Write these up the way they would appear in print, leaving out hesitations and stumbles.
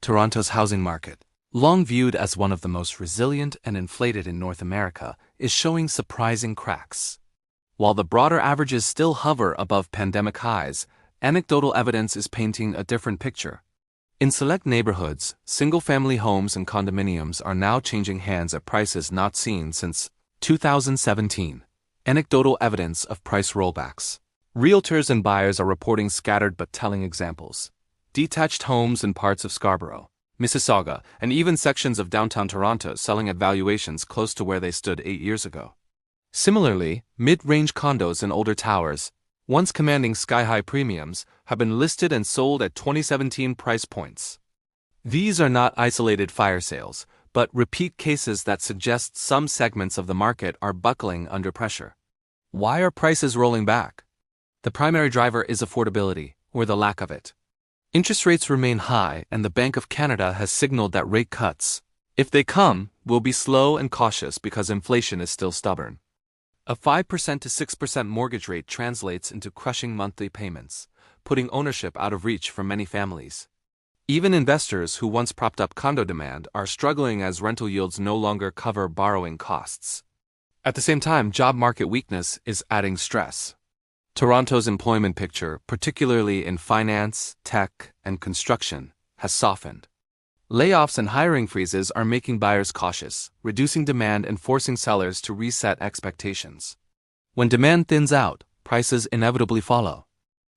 Toronto's housing market, long viewed as one of the most resilient and inflated in North America, is showing surprising cracks. While the broader averages still hover above pandemic highs, anecdotal evidence is painting a different picture. In select neighborhoods, single-family homes and condominiums are now changing hands at prices not seen since 2017. Anecdotal evidence of price rollbacks. Realtors and buyers are reporting scattered but telling examples. Detached homes in parts of Scarborough, Mississauga, and even sections of downtown Toronto selling at valuations close to where they stood 8 years ago. Similarly, mid-range condos in older towers, once commanding sky-high premiums, have been listed and sold at 2017 price points. These are not isolated fire sales, but repeat cases that suggest some segments of the market are buckling under pressure. Why are prices rolling back? The primary driver is affordability, or the lack of it. Interest rates remain high, and the Bank of Canada has signaled that rate cuts, if they come, will be slow and cautious because inflation is still stubborn. A 5% to 6% mortgage rate translates into crushing monthly payments, putting ownership out of reach for many families. Even investors who once propped up condo demand are struggling as rental yields no longer cover borrowing costs. At the same time, job market weakness is adding stress. Toronto's employment picture, particularly in finance, tech, and construction, has softened. Layoffs and hiring freezes are making buyers cautious, reducing demand and forcing sellers to reset expectations. When demand thins out, prices inevitably follow.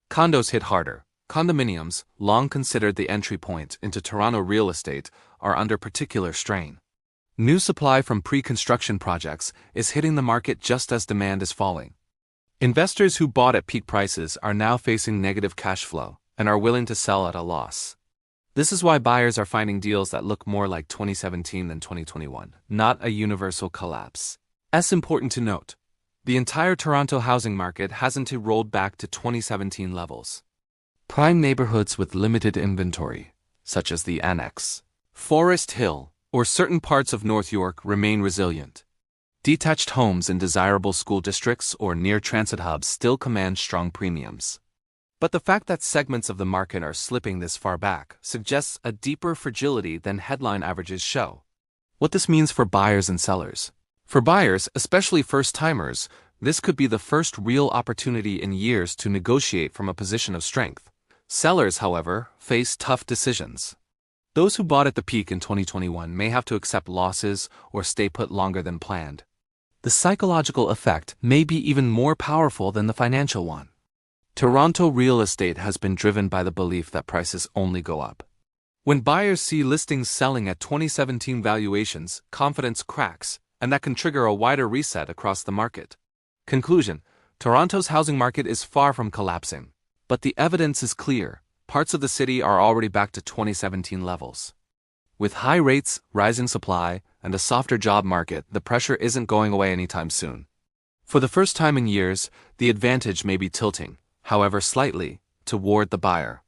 Condos hit harder. Condominiums, long considered the entry point into Toronto real estate, are under particular strain. New supply from pre-construction projects is hitting the market just as demand is falling. Investors who bought at peak prices are now facing negative cash flow and are willing to sell at a loss. This is why buyers are finding deals that look more like 2017 than 2021, not a universal collapse. As important to note, the entire Toronto housing market hasn't rolled back to 2017 levels. Prime neighborhoods with limited inventory, such as the Annex, Forest Hill, or certain parts of North York, remain resilient. Detached homes in desirable school districts or near transit hubs still command strong premiums. But the fact that segments of the market are slipping this far back suggests a deeper fragility than headline averages show. What this means for buyers and sellers. For buyers, especially first-timers, this could be the first real opportunity in years to negotiate from a position of strength. Sellers, however, face tough decisions. Those who bought at the peak in 2021 may have to accept losses or stay put longer than planned. The psychological effect may be even more powerful than the financial one. Toronto real estate has been driven by the belief that prices only go up. When buyers see listings selling at 2017 valuations, confidence cracks, and that can trigger a wider reset across the market. Conclusion: Toronto's housing market is far from collapsing, but the evidence is clear. Parts of the city are already back to 2017 levels. With high rates, rising supply, and a softer job market, the pressure isn't going away anytime soon. For the first time in years, the advantage may be tilting, however slightly, toward the buyer.